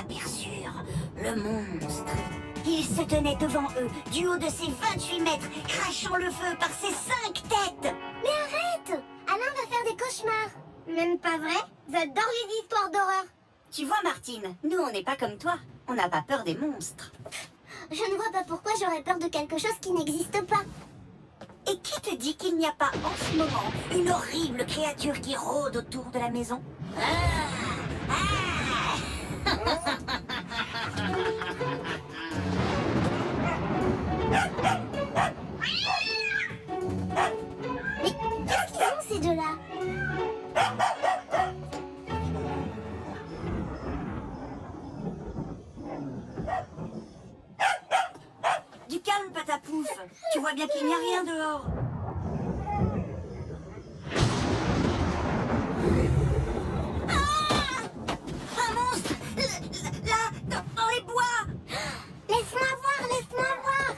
aperçurent le monstre. Il se tenait devant eux, du haut de ses 28 mètres, crachant le feu par ses 5 têtes. Mais arrête! Alain va faire des cauchemars. Même pas vrai? J'adore les histoires d'horreur. Tu vois, Martine, nous on n'est pas comme toi. On n'a pas peur des monstres. Je ne vois pas pourquoi j'aurais peur de quelque chose qui n'existe pas. Et qui te dit qu'il n'y a pas en ce moment une horrible créature qui rôde autour de la maison? Mais qu'est-ce qu'ils ont ces deux-là? Du calme, Patapouf. Tu vois bien qu'il n'y a rien dehors. Ah! Un monstre! Là, dans les bois! Laisse-moi voir, laisse-moi voir.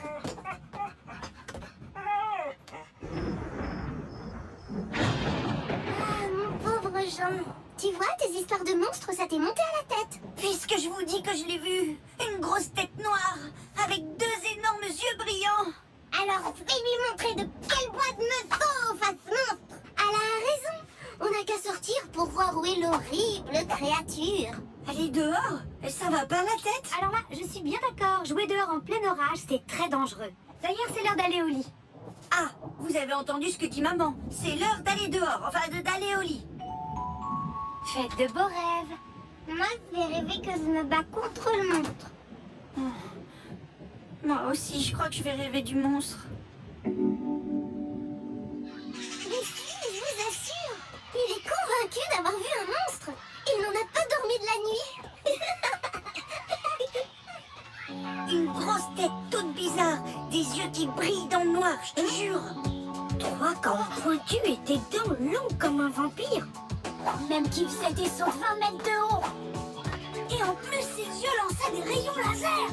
Ah, mon pauvre Jean. Tu vois, tes histoires de monstres, ça t'est monté à la tête. Puisque je vous dis que je l'ai vu, une grosse tête noire, avec 2 énormes yeux brillants. Alors, je vais lui montrer de quelle boîte me sauve à ce monstre. Elle a raison. On n'a qu'à sortir pour voir où est l'horrible créature. Elle est dehors, et ça va pas la tête. Alors là, je suis bien d'accord. Jouer dehors en plein orage, c'est très dangereux. D'ailleurs, c'est l'heure d'aller au lit. Ah, vous avez entendu ce que dit maman. C'est l'heure d'aller dehors, enfin d'aller au lit. Faites de beaux rêves. Moi, je vais rêver que je me bats contre le monstre. Moi aussi, je crois que je vais rêver du monstre. Mais si, je vous assure, il est convaincu d'avoir vu un monstre. Il n'en a pas dormi de la nuit. Une grosse tête toute bizarre, des yeux qui brillent dans le noir, je te jure. 3 cornes pointues et des dents longues comme un vampire. Même qu'il faisait des sauts de 20 mètres de haut. Et en plus, ses yeux lançaient des rayons laser.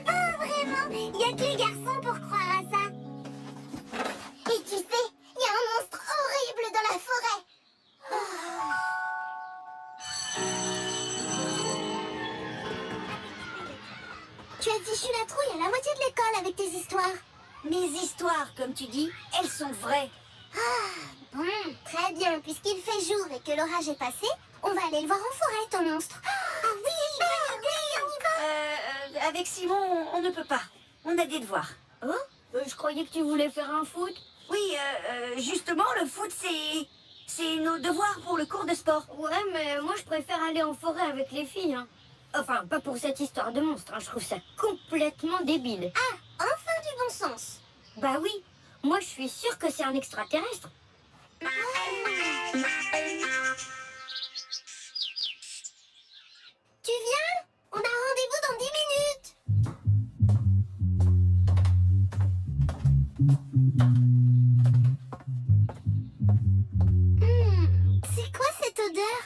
Oh, vraiment, il n'y a que les garçons pour croire à ça. Et tu sais, il y a un monstre horrible dans la forêt. Tu as fichu la trouille à la moitié de l'école avec tes histoires. Mes histoires, comme tu dis, elles sont vraies. Bon, très bien. Puisqu'il fait jour et que l'orage est passé, on va aller le voir en forêt, ton monstre. Ah oui, on y va. Avec Simon, on ne peut pas. On a des devoirs. Oh, je croyais que tu voulais faire un foot. Oui, justement, le foot, c'est nos devoirs pour le cours de sport. Ouais, mais moi, je préfère aller en forêt avec les filles. Hein. Enfin, pas pour cette histoire de monstre. Hein. Je trouve ça complètement débile. Ah, enfin du bon sens. Bah oui, moi, je suis sûre que c'est un extraterrestre. Tu viens? On a rendez-vous dans 10 minutes. C'est quoi cette odeur?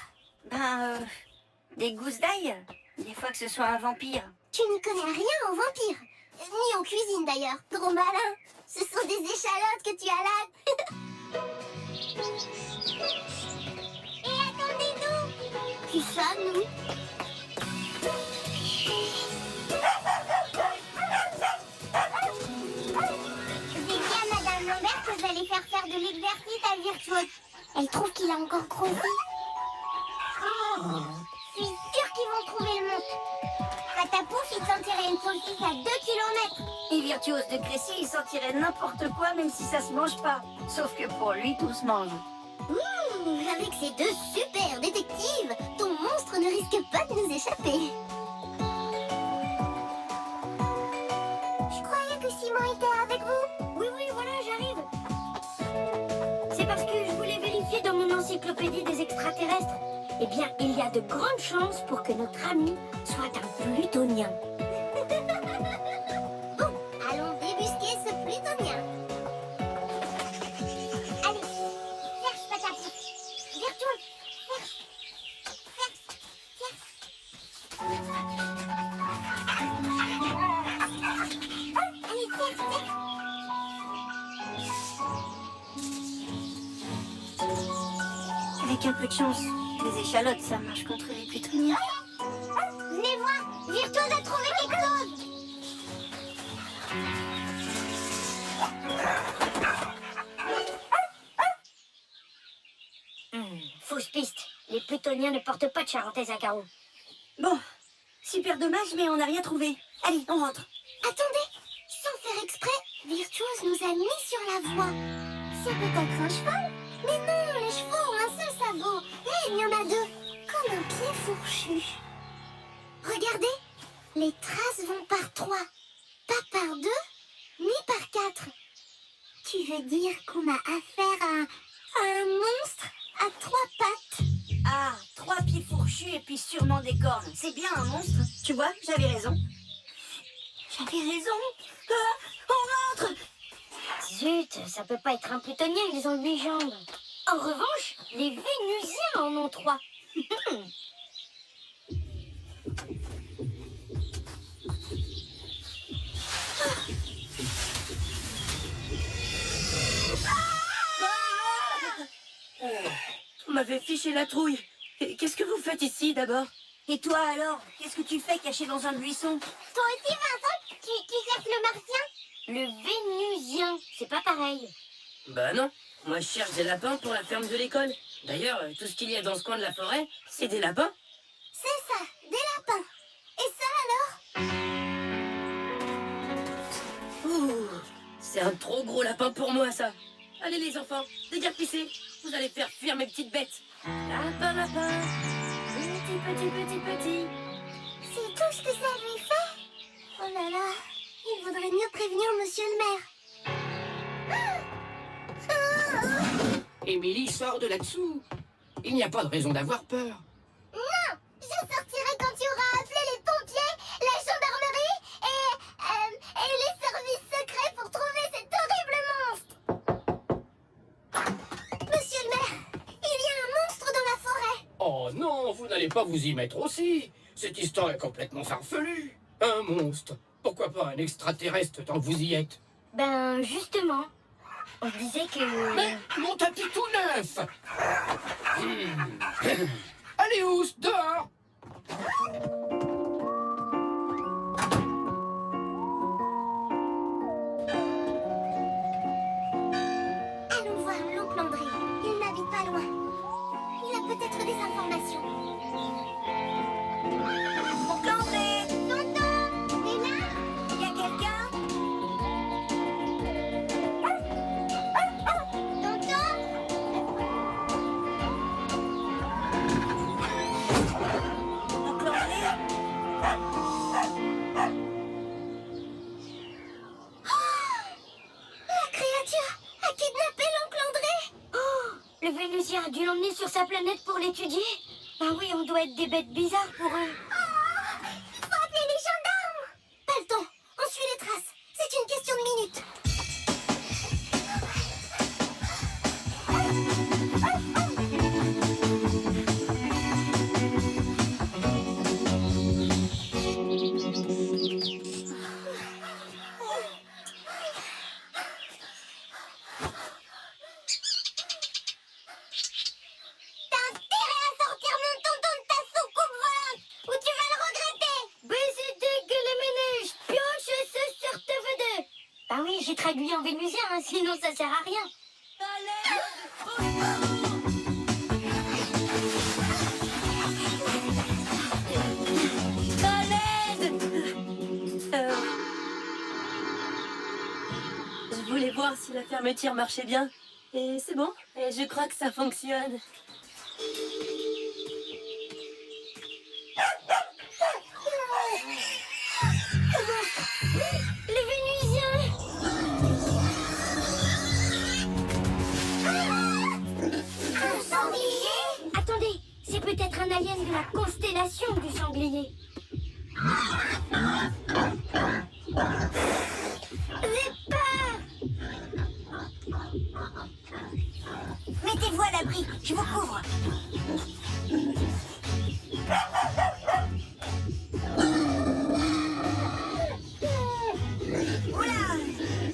Des gousses d'ail. Des fois que ce soit un vampire. Tu ne connais rien aux vampires. Ni aux cuisines d'ailleurs. Gros malin. Ce sont des échalotes que tu as là. Et attendez-nous. Qui sommes-nous? J'ai dit à Madame Lambert que j'allais faire de l'exercice à Virtuose. Elle trouve qu'il a encore grossi. Je suis sûre qu'ils vont trouver le monstre. Patapouf, il sentirait une saucisse à 2 kilomètres. Et Virtuose de Crécy, il sentirait n'importe quoi, même si ça se mange pas. Sauf que pour lui, tout se mange. Avec ces 2 super détectives, ton monstre ne risque pas de nous échapper. Je croyais que Simon était avec vous. Oui, voilà, j'arrive. C'est parce que je voulais vérifier dans mon encyclopédie des extraterrestres. Eh bien, il y a de grandes chances pour que notre ami soit un plutonien. Bon, allons débusquer ce plutonien. Allez, cherche Patapouf. Virtuose, cherche. Allez, cherche. Avec un peu de chance, Les échalotes, ça marche contre les plutonniens. Venez voir, Virtuose a trouvé quelque chose. Fausse piste. Les plutoniens ne portent pas de charentaise à carreaux. Bon, super dommage, mais on n'a rien trouvé. Allez, on rentre. Attendez, sans faire exprès, Virtuose nous a mis sur la voie. C'est peut-être un cheval? Mais non, les chevaux ont un seul sabot. Et il y en a deux, comme un pied fourchu. Regardez, les traces vont par 3, pas par 2, ni par 4. Tu veux dire qu'on a affaire à un monstre à 3 pattes? Ah, 3 pieds fourchus et puis sûrement des cornes. C'est bien un monstre. Tu vois, j'avais raison. J'avais raison. On rentre. Zut, ça peut pas être un plutonien, ils ont 8 jambes. En revanche, les Vénusiens en ont 3. On m'avait fiché la trouille. Qu'est-ce que vous faites ici, d'abord? Et toi alors, qu'est-ce que tu fais caché dans un buisson? Toi aussi, Vincent, tu cherches le martien? Le Vénusien, c'est pas pareil. Bah non, moi je cherche des lapins pour la ferme de l'école. D'ailleurs, tout ce qu'il y a dans ce coin de la forêt, c'est des lapins. C'est ça, des lapins. Et ça alors? Ouh, c'est un trop gros lapin pour moi, ça. Allez les enfants, déguerpissez. Vous allez faire fuir mes petites bêtes. Lapin, lapin, petit. C'est tout ce que ça lui fait? Oh là là, il vaudrait mieux prévenir monsieur le maire. Émilie sort de là-dessous. Il n'y a pas de raison d'avoir peur. Non, je sortirai quand tu auras appelé les pompiers, la gendarmerie et les services secrets pour trouver cet horrible monstre. Monsieur le maire, il y a un monstre dans la forêt. Oh non, vous n'allez pas vous y mettre aussi. Cette histoire est complètement farfelue. Un monstre. Pourquoi pas un extraterrestre tant que vous y êtes? Ben, justement, on disait que... Mais mon tapis tout neuf. Allez, Ous, dehors. Allons voir l'oncle André. Il n'habite pas loin. Il a peut-être des informations. Oncle André, Tonton, t'es là? y a quelqu'un? Tonton? Oncle André? La créature a kidnappé l'oncle André. Oh, le Vénusien a dû l'emmener sur sa planète pour l'étudier. Ben oui, on doit être des bêtes bizarres pour eux. Faut appeler les gendarmes. Pas le temps, on suit les traces. C'est une question de minutes. T'as intérêt à sortir mon tonton de ta soucoupe volante ou tu vas le regretter. Baiser dégueu les ménages, pioche ce sur TV2. Ben oui, j'ai traduit en Vénusien, hein, sinon ça sert à rien. À l'aide! Je voulais voir si la fermeture marchait bien. Et c'est bon, et je crois que ça fonctionne. Les Vénusiens! Un sanglier? Attendez, c'est peut-être un alien de la constellation du sanglier. J'ai peur! Mettez-vous à l'abri, je vous couvre. Oula,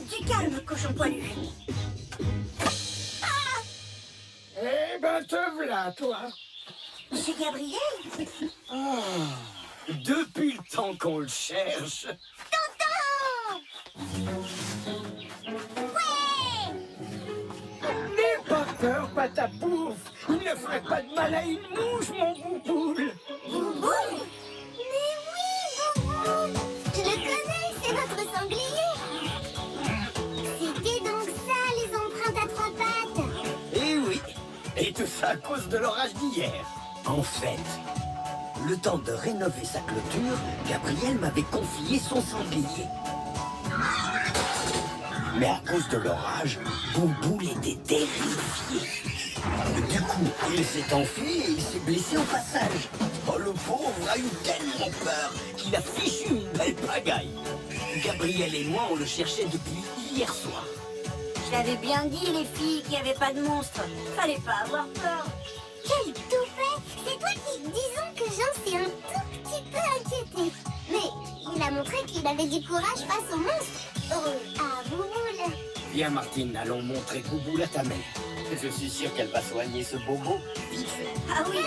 du calme, cochon poilu. Eh ben, te v'là, toi. Monsieur Gabriel? Depuis le temps qu'on le cherche. N'aie pas peur, Patapouf. Il ne ferait pas de mal à une mouche, mon bouboule. Bouboule? Mais oui, Bouboule! Je le connais, c'est notre sanglier! C'était donc ça, les empreintes à trois pattes! Eh oui, et tout ça à cause de l'orage d'hier. En fait, le temps de rénover sa clôture, Gabriel m'avait confié son sanglier. Mais à cause de l'orage, Bouboule était terrifié. Du coup, il s'est enfui et il s'est blessé au passage. Oh, le pauvre a eu tellement peur qu'il a fichu une belle pagaille. Gabriel et moi, on le cherchait depuis hier soir. Je l'avais bien dit, les filles, qu'il n'y avait pas de monstre. Fallait pas avoir peur. Quel toupet! C'est toi qui, disons que Jean s'est un tout petit peu inquiété. Mais il a montré qu'il avait du courage face au monstre. Oh, à Bouboule! Viens, Martine, allons montrer Bouboule à ta mère. Je suis sûr qu'elle va soigner ce bobo vite fait. Ah oui,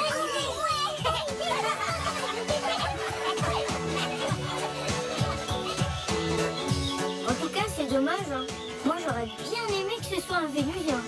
En tout cas, c'est dommage. Hein. Moi, j'aurais bien aimé que ce soit un Vénusien.